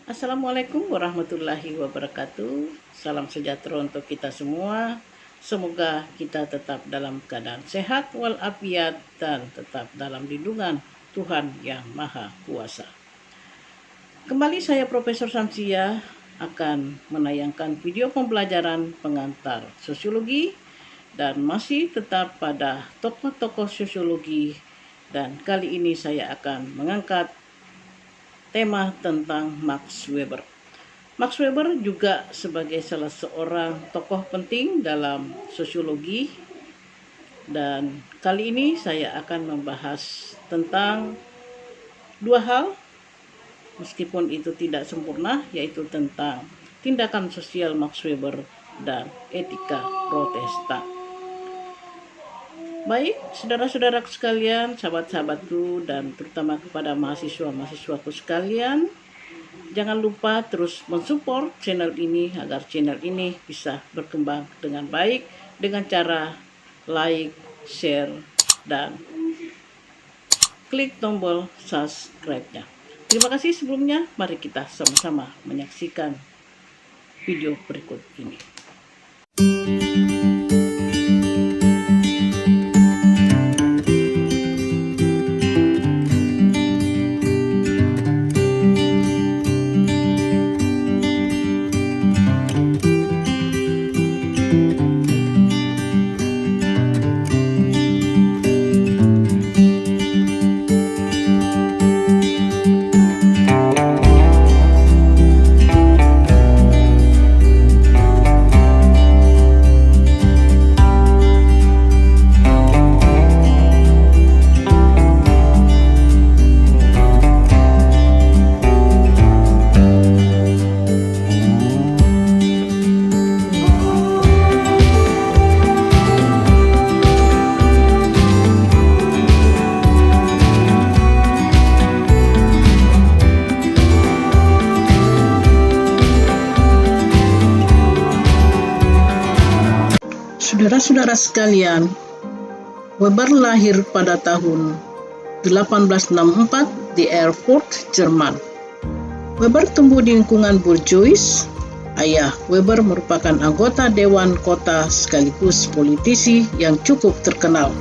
Assalamualaikum warahmatullahi wabarakatuh. Salam sejahtera untuk kita semua. Semoga kita tetap dalam keadaan sehat walafiat dan tetap dalam lindungan Tuhan yang Maha Kuasa. Kembali saya Profesor Samsia akan menayangkan video pembelajaran pengantar sosiologi dan masih tetap pada tokoh-tokoh sosiologi, dan kali ini saya akan mengangkat tema tentang Max Weber. Max Weber juga sebagai salah seorang tokoh penting dalam sosiologi, dan kali ini saya akan membahas tentang dua hal meskipun itu tidak sempurna, yaitu tentang tindakan sosial Max Weber dan etika Protestan. Baik, saudara-saudara sekalian, sahabat-sahabatku, dan terutama kepada mahasiswa-mahasiswaku sekalian, jangan lupa terus mensupport channel ini agar channel ini bisa berkembang dengan baik dengan cara like, share, dan klik tombol subscribe-nya. Terima kasih sebelumnya, mari kita sama-sama menyaksikan video berikut ini. Saudara-saudara sekalian, Weber lahir pada tahun 1864 di Erfurt, Jerman. Weber tumbuh di lingkungan bourgeois. Ayah Weber merupakan anggota dewan kota sekaligus politisi yang cukup terkenal.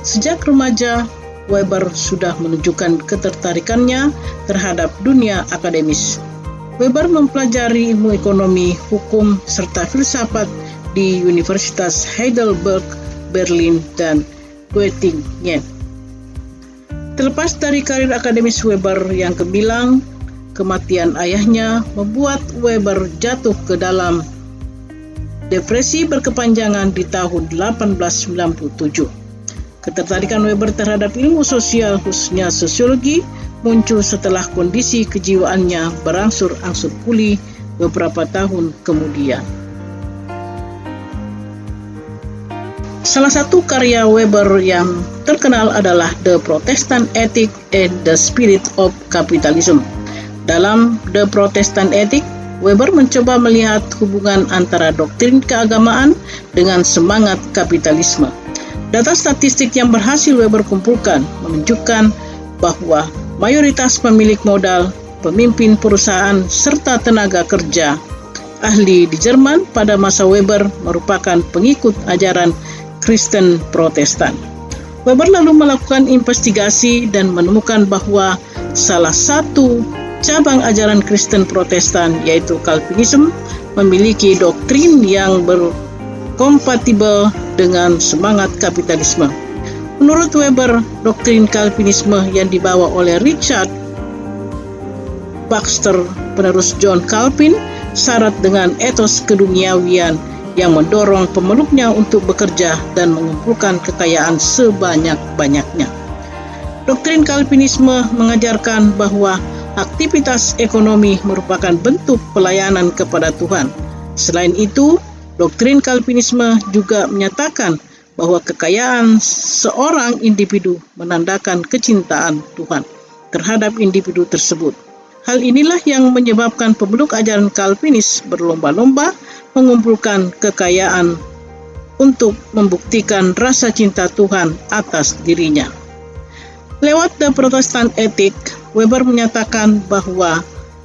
Sejak remaja, Weber sudah menunjukkan ketertarikannya terhadap dunia akademis. Weber mempelajari ilmu ekonomi, hukum, serta filsafat di Universitas Heidelberg, Berlin, dan Göttingen. Terlepas dari karir akademis Weber yang gemilang, kematian ayahnya membuat Weber jatuh ke dalam depresi berkepanjangan di tahun 1897. Ketertarikan Weber terhadap ilmu sosial, khususnya sosiologi, muncul setelah kondisi kejiwaannya berangsur-angsur pulih beberapa tahun kemudian. Salah satu karya Weber yang terkenal adalah The Protestant Ethic and the Spirit of Capitalism. Dalam The Protestant Ethic, Weber mencoba melihat hubungan antara doktrin keagamaan dengan semangat kapitalisme. Data statistik yang berhasil Weber kumpulkan menunjukkan bahwa mayoritas pemilik modal, pemimpin perusahaan, serta tenaga kerja ahli di Jerman pada masa Weber merupakan pengikut ajaran Kristen Protestan. Weber lalu melakukan investigasi dan menemukan bahwa salah satu cabang ajaran Kristen Protestan, yaitu Calvinism, memiliki doktrin yang berkompatibel dengan semangat kapitalisme. Menurut Weber, doktrin Calvinisme yang dibawa oleh Richard Baxter, penerus John Calvin, syarat dengan etos keduniawian yang mendorong pemeluknya untuk bekerja dan mengumpulkan kekayaan sebanyak-banyaknya. Doktrin Calvinisme mengajarkan bahwa aktivitas ekonomi merupakan bentuk pelayanan kepada Tuhan. Selain itu, doktrin Calvinisme juga menyatakan bahwa kekayaan seorang individu menandakan kecintaan Tuhan terhadap individu tersebut. Hal inilah yang menyebabkan pemeluk ajaran Calvinis berlomba-lomba mengumpulkan kekayaan untuk membuktikan rasa cinta Tuhan atas dirinya. Lewat The Protestant Ethic, Weber menyatakan bahwa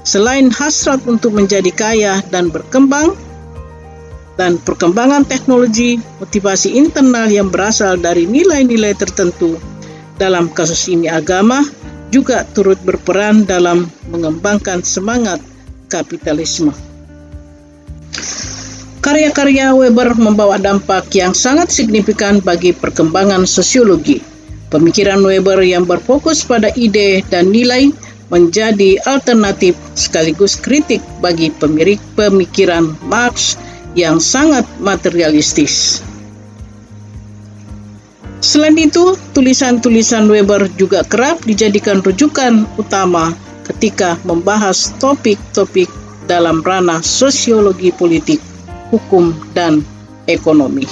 Selain hasrat untuk menjadi kaya dan berkembang, dan perkembangan teknologi, motivasi internal yang berasal dari nilai-nilai tertentu, dalam kasus ini agama, juga turut berperan dalam mengembangkan semangat kapitalisme. Karya-karya Weber membawa dampak yang sangat signifikan bagi perkembangan sosiologi. Pemikiran Weber yang berfokus pada ide dan nilai menjadi alternatif sekaligus kritik bagi pemikiran Marx yang sangat materialistis. Selain itu, tulisan-tulisan Weber juga kerap dijadikan rujukan utama ketika membahas topik-topik dalam ranah sosiologi politik, hukum, dan ekonomi.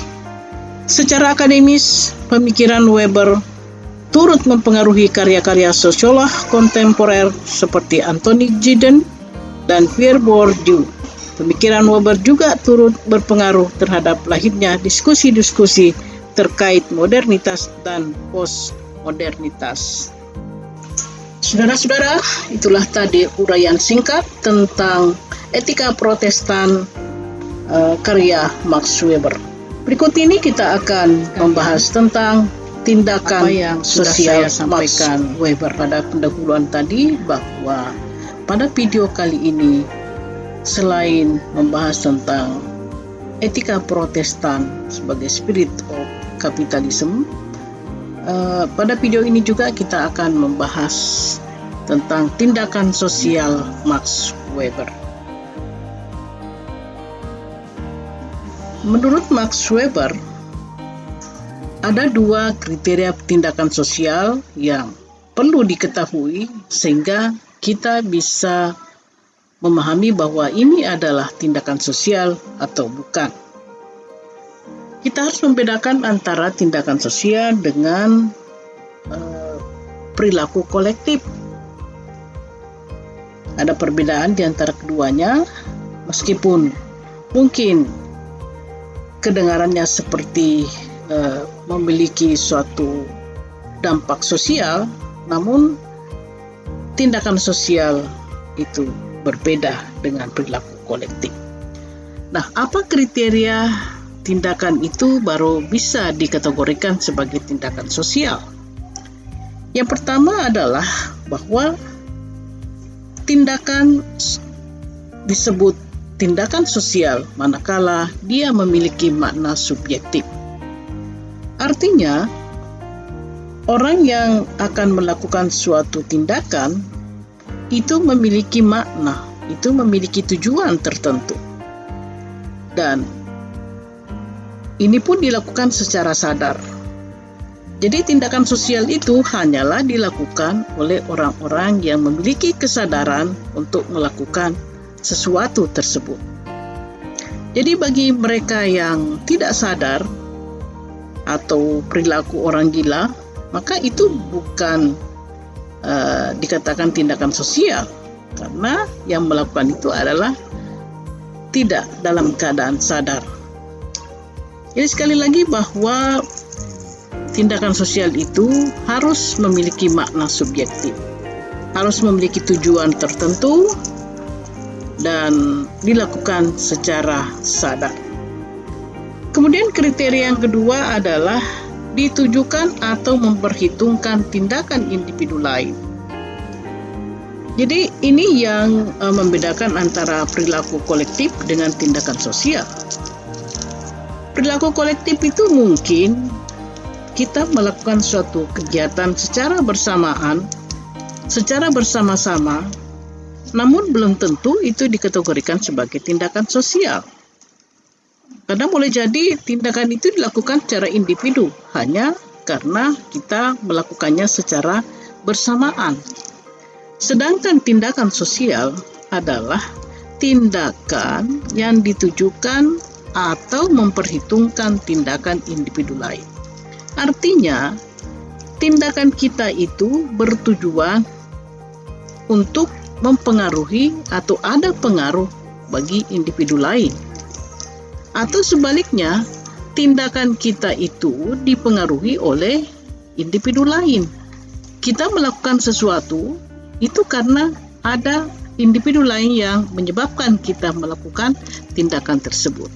Secara akademis, pemikiran Weber turut mempengaruhi karya-karya sosiolog kontemporer seperti Anthony Giddens dan Pierre Bourdieu. Pemikiran Weber juga turut berpengaruh terhadap lahirnya diskusi-diskusi terkait modernitas dan postmodernitas. Saudara-saudara, itulah tadi uraian singkat tentang etika Protestan karya Max Weber. Berikut ini kita akan membahas tentang tindakan yang sosial sampaikan Weber. Pada pendahuluan tadi bahwa pada video kali ini selain membahas tentang etika Protestan sebagai spirit of capitalism, pada video ini juga kita akan membahas tentang tindakan sosial Max Weber. Menurut Max Weber, ada dua kriteria tindakan sosial yang perlu diketahui sehingga kita bisa memahami bahwa ini adalah tindakan sosial atau bukan. Kita harus membedakan antara tindakan sosial dengan perilaku kolektif. Ada perbedaan di antara keduanya, meskipun mungkin kedengarannya seperti memiliki suatu dampak sosial, namun tindakan sosial itu berbeda dengan perilaku kolektif. Nah, apa kriteria tindakan itu baru bisa dikategorikan sebagai tindakan sosial? Yang pertama adalah bahwa tindakan disebut tindakan sosial manakala dia memiliki makna subjektif. Artinya, orang yang akan melakukan suatu tindakan itu memiliki makna, itu memiliki tujuan tertentu. Dan ini pun dilakukan secara sadar. Jadi tindakan sosial itu hanyalah dilakukan oleh orang-orang yang memiliki kesadaran untuk melakukan sesuatu tersebut. Jadi bagi mereka yang tidak sadar atau perilaku orang gila, maka itu bukan dikatakan tindakan sosial, karena yang melakukan itu adalah tidak dalam keadaan sadar. Jadi sekali lagi bahwa tindakan sosial itu harus memiliki makna subjektif, harus memiliki tujuan tertentu dan dilakukan secara sadar. Kemudian kriteria yang kedua adalah ditujukan atau memperhitungkan tindakan individu lain. Jadi ini yang membedakan antara perilaku kolektif dengan tindakan sosial. Perilaku kolektif itu mungkin kita melakukan suatu kegiatan secara bersamaan, secara bersama-sama, namun belum tentu itu dikategorikan sebagai tindakan sosial. Karena boleh jadi tindakan itu dilakukan secara individu hanya karena kita melakukannya secara bersamaan. Sedangkan tindakan sosial adalah tindakan yang ditujukan atau memperhitungkan tindakan individu lain. Artinya, tindakan kita itu bertujuan untuk mempengaruhi atau ada pengaruh bagi individu lain. Atau sebaliknya, tindakan kita itu dipengaruhi oleh individu lain. Kita melakukan sesuatu itu karena ada individu lain yang menyebabkan kita melakukan tindakan tersebut.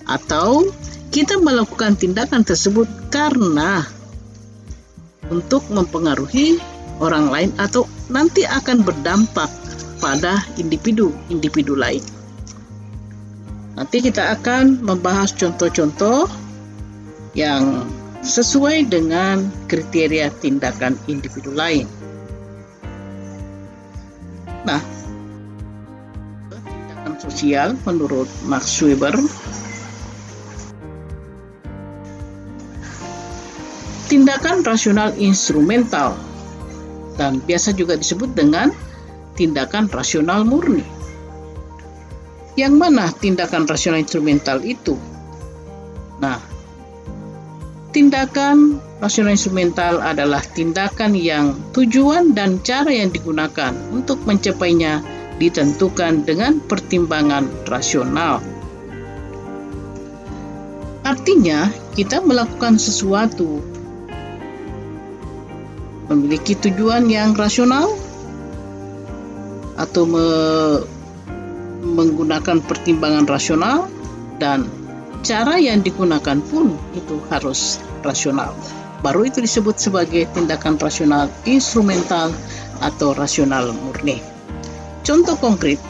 Atau kita melakukan tindakan tersebut karena untuk mempengaruhi orang lain atau nanti akan berdampak pada individu lain. Nanti kita akan membahas contoh-contoh yang sesuai dengan kriteria tindakan individu lain. Nah, tindakan sosial menurut Max Weber, tindakan rasional instrumental, dan biasa juga disebut dengan tindakan rasional murni. Yang mana tindakan rasional instrumental itu? Nah, tindakan rasional instrumental adalah tindakan yang tujuan dan cara yang digunakan untuk mencapainya ditentukan dengan pertimbangan rasional. Artinya, kita melakukan sesuatu memiliki tujuan yang rasional atau menggunakan pertimbangan rasional, dan cara yang digunakan pun itu harus rasional. Baru itu disebut sebagai tindakan rasional instrumental atau rasional murni. Contoh konkret,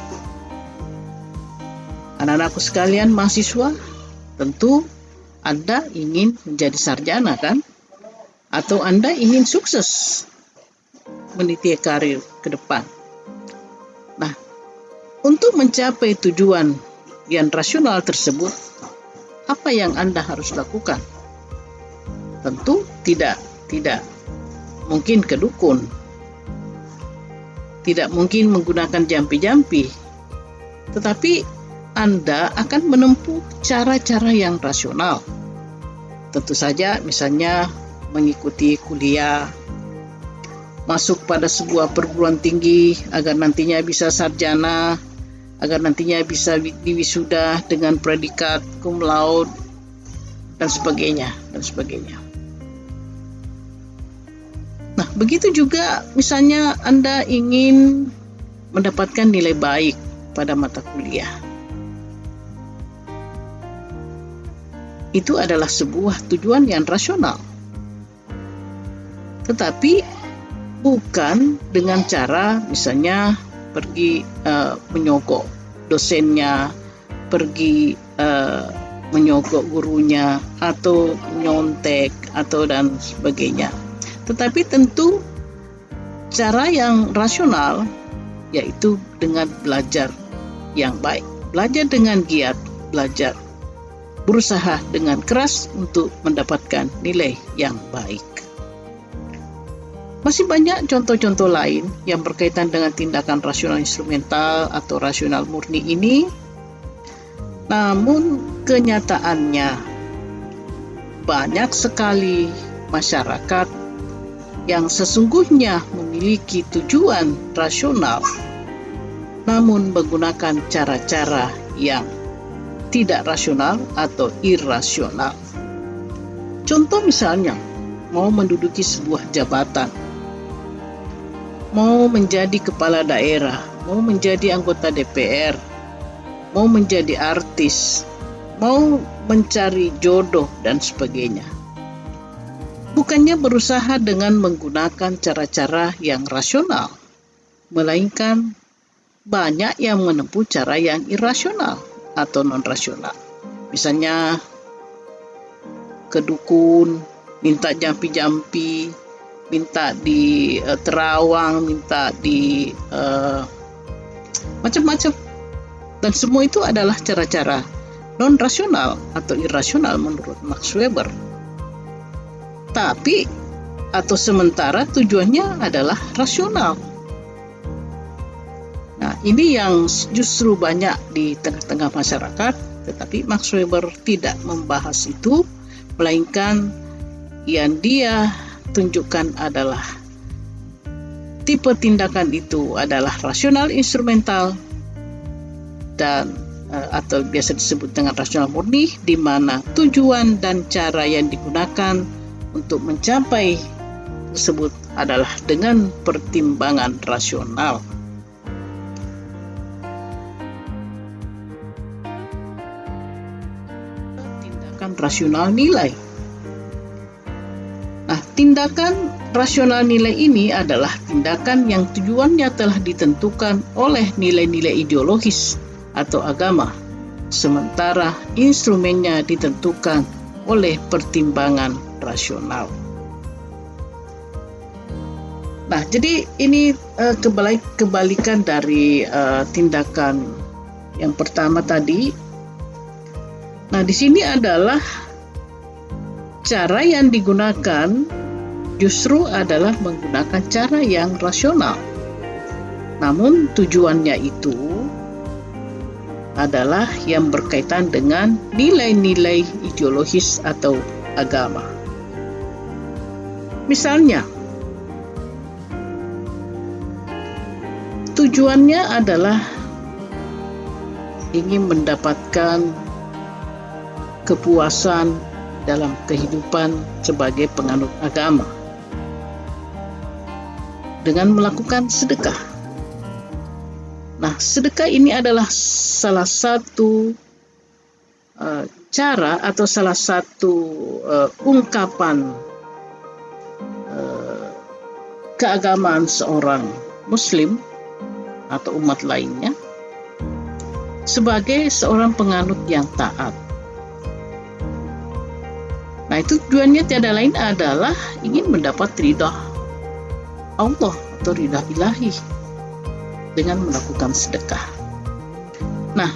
anak-anakku sekalian mahasiswa, tentu Anda ingin menjadi sarjana kan? Atau Anda ingin sukses meniti karir ke depan. Nah, untuk mencapai tujuan yang rasional tersebut, apa yang Anda harus lakukan? Tentu tidak mungkin ke dukun, tidak mungkin menggunakan jampi-jampi, tetapi Anda akan menempuh cara-cara yang rasional. Tentu saja misalnya mengikuti kuliah, masuk pada sebuah perguruan tinggi agar nantinya bisa sarjana, agar nantinya bisa diwisuda dengan predikat cum laude, dan sebagainya. Nah, begitu juga misalnya Anda ingin mendapatkan nilai baik pada mata kuliah. Itu adalah sebuah tujuan yang rasional. Tetapi bukan dengan cara misalnya pergi menyogok dosennya, pergi menyogok gurunya, atau nyontek, atau dan sebagainya. Tetapi tentu cara yang rasional yaitu dengan belajar yang baik, belajar dengan giat, belajar berusaha dengan keras untuk mendapatkan nilai yang baik. Masih banyak contoh-contoh lain yang berkaitan dengan tindakan rasional instrumental atau rasional murni ini. Namun kenyataannya banyak sekali masyarakat yang sesungguhnya memiliki tujuan rasional namun menggunakan cara-cara yang tidak rasional atau irasional. Contoh misalnya, mau menduduki sebuah jabatan, mau menjadi kepala daerah, mau menjadi anggota DPR, mau menjadi artis, mau mencari jodoh, dan sebagainya. Bukannya berusaha dengan menggunakan cara-cara yang rasional, melainkan banyak yang menempuh cara yang irasional atau non-rasional. Misalnya ke dukun, minta jampi-jampi, minta di terawang, minta di macam-macam. Dan semua itu adalah cara-cara non-rasional atau irasional menurut Max Weber. Tapi atau sementara tujuannya adalah rasional. Nah, ini yang justru banyak di tengah-tengah masyarakat, tetapi Max Weber tidak membahas itu, melainkan yang dia tunjukkan adalah tipe tindakan itu adalah rasional instrumental dan atau biasa disebut dengan rasional murni, di mana tujuan dan cara yang digunakan untuk mencapai tersebut adalah dengan pertimbangan rasional. tindakan rasional nilai. Nah, tindakan rasional nilai ini adalah tindakan yang tujuannya telah ditentukan oleh nilai-nilai ideologis atau agama, sementara instrumennya ditentukan oleh pertimbangan rasional. Nah, jadi ini kebalikan dari tindakan yang pertama tadi. Nah, di sini adalah cara yang digunakan justru adalah menggunakan cara yang rasional. Namun tujuannya itu adalah yang berkaitan dengan nilai-nilai ideologis atau agama. Misalnya, tujuannya adalah ingin mendapatkan kepuasan dalam kehidupan sebagai penganut agama dengan melakukan sedekah. Nah, sedekah ini adalah salah satu cara atau salah satu ungkapan keagamaan seorang Muslim atau umat lainnya sebagai seorang penganut yang taat. Nah, itu tujuannya tiada lain adalah ingin mendapat ridha Allah atau ridha ilahi dengan melakukan sedekah. Nah,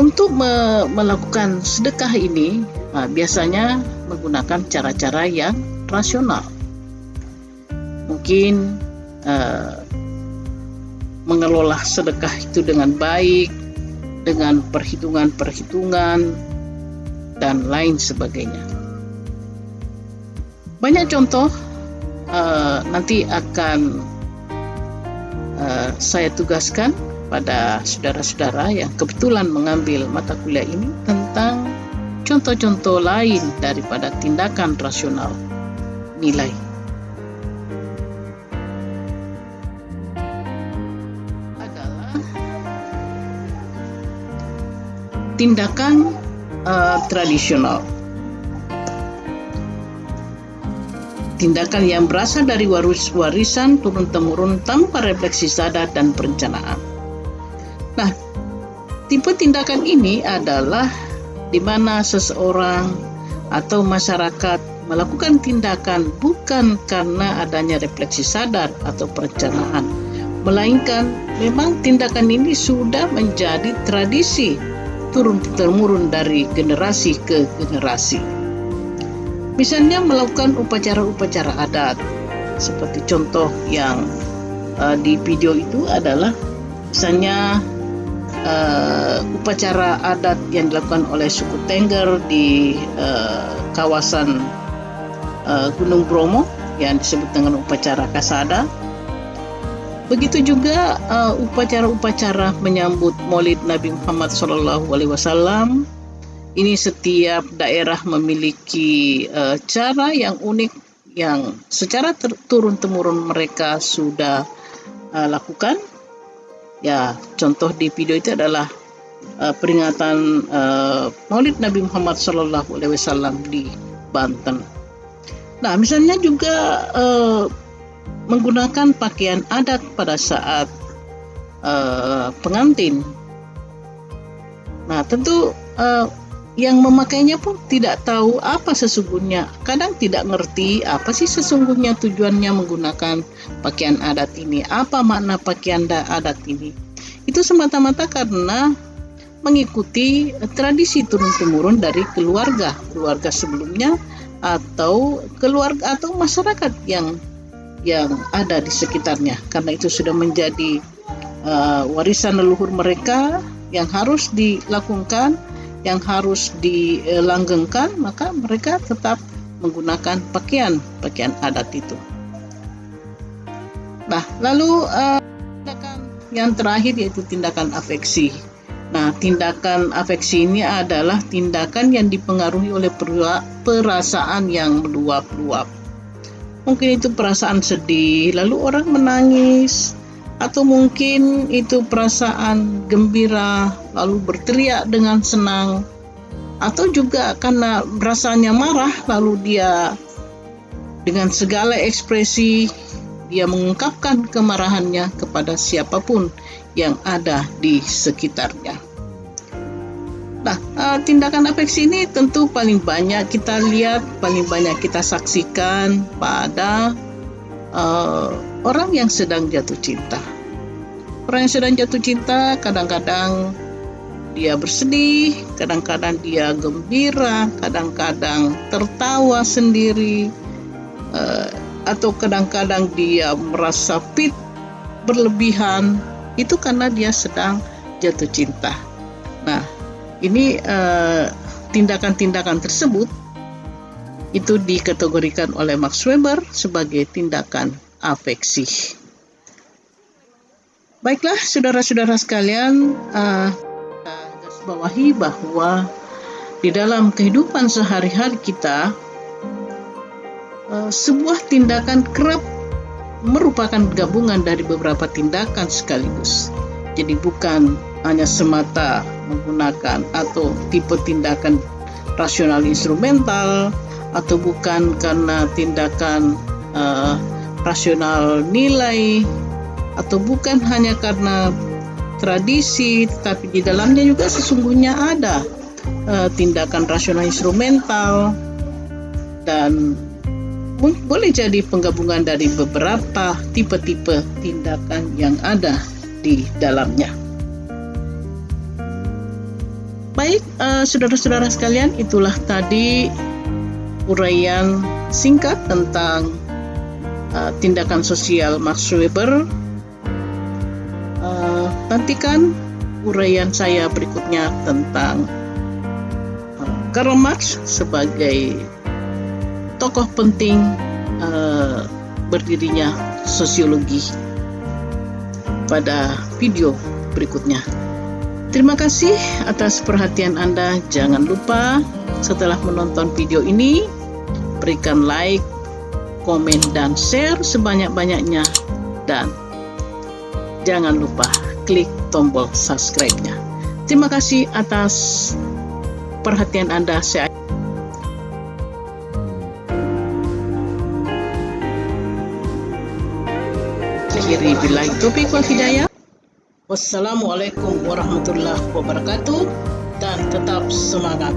untuk melakukan sedekah ini biasanya menggunakan cara-cara yang rasional. Mungkin mengelola sedekah itu dengan baik, dengan perhitungan-perhitungan dan lain sebagainya. Banyak contoh nanti akan saya tugaskan pada saudara-saudara yang kebetulan mengambil mata kuliah ini tentang contoh-contoh lain daripada tindakan rasional nilai. Adalah tindakan tradisional. Tindakan yang berasal dari warisan turun-temurun tanpa refleksi sadar dan perencanaan. Nah, tipe tindakan ini adalah di mana seseorang atau masyarakat melakukan tindakan bukan karena adanya refleksi sadar atau perencanaan, melainkan memang tindakan ini sudah menjadi tradisi turun-temurun dari generasi ke generasi. Misalnya melakukan upacara-upacara adat, seperti contoh yang di video itu adalah misalnya upacara adat yang dilakukan oleh suku Tengger di kawasan Gunung Bromo yang disebut dengan upacara Kasada. Begitu juga upacara-upacara menyambut Maulid Nabi Muhammad SAW. Ini setiap daerah memiliki cara yang unik yang secara turun-temurun mereka sudah lakukan. Ya, contoh di video itu adalah peringatan Maulid Nabi Muhammad SAW di Banten. Nah, misalnya juga menggunakan pakaian adat pada saat pengantin. Nah, tentu yang memakainya pun tidak tahu apa sesungguhnya. Kadang tidak ngerti apa sih sesungguhnya tujuannya menggunakan pakaian adat ini. Apa makna pakaian adat ini? Itu semata-mata karena mengikuti tradisi turun-temurun dari keluarga sebelumnya atau keluarga atau masyarakat yang ada di sekitarnya. Karena itu sudah menjadi warisan leluhur mereka yang harus dilakukan, yang harus dilanggengkan, maka mereka tetap menggunakan pakaian adat itu. Nah, lalu tindakan yang terakhir yaitu tindakan afeksi. Nah, tindakan afeksi ini adalah tindakan yang dipengaruhi oleh perasaan yang meluap-luap. Mungkin itu perasaan sedih, lalu orang menangis, atau mungkin itu perasaan gembira lalu berteriak dengan senang, atau juga karena rasanya marah lalu dia dengan segala ekspresi dia mengungkapkan kemarahannya kepada siapapun yang ada di sekitarnya. Nah, tindakan afeksi ini tentu paling banyak kita lihat, paling banyak kita saksikan pada orang yang sedang jatuh cinta. Orang yang sedang jatuh cinta kadang-kadang dia bersedih, kadang-kadang dia gembira, kadang-kadang tertawa sendiri, atau kadang-kadang dia merasa berlebihan. Itu karena dia sedang jatuh cinta. Nah, ini tindakan-tindakan tersebut itu dikategorikan oleh Max Weber sebagai tindakan afeksi. Baiklah, saudara-saudara sekalian, kita garis bawahi bahwa di dalam kehidupan sehari-hari kita, sebuah tindakan kerap merupakan gabungan dari beberapa tindakan sekaligus. Jadi bukan hanya semata menggunakan atau tipe tindakan rasional instrumental, atau bukan karena tindakan rasional nilai, atau bukan hanya karena tradisi, tetapi di dalamnya juga sesungguhnya ada tindakan rasional instrumental, dan boleh jadi penggabungan dari beberapa tipe-tipe tindakan yang ada di dalamnya. Baik, saudara-saudara sekalian, itulah tadi uraian singkat tentang tindakan sosial Max Weber. Nantikan uraian saya berikutnya tentang Karl Marx sebagai tokoh penting berdirinya sosiologi pada video berikutnya. Terima kasih atas perhatian Anda. Jangan lupa setelah menonton video ini, berikan like, komen, dan share sebanyak-banyaknya. Dan jangan lupa klik tombol subscribe-nya. Terima kasih atas perhatian Anda. Saya akhiri billahi taufiq wal hidayah. Wassalamualaikum warahmatullahi wabarakatuh, dan tetap semangat.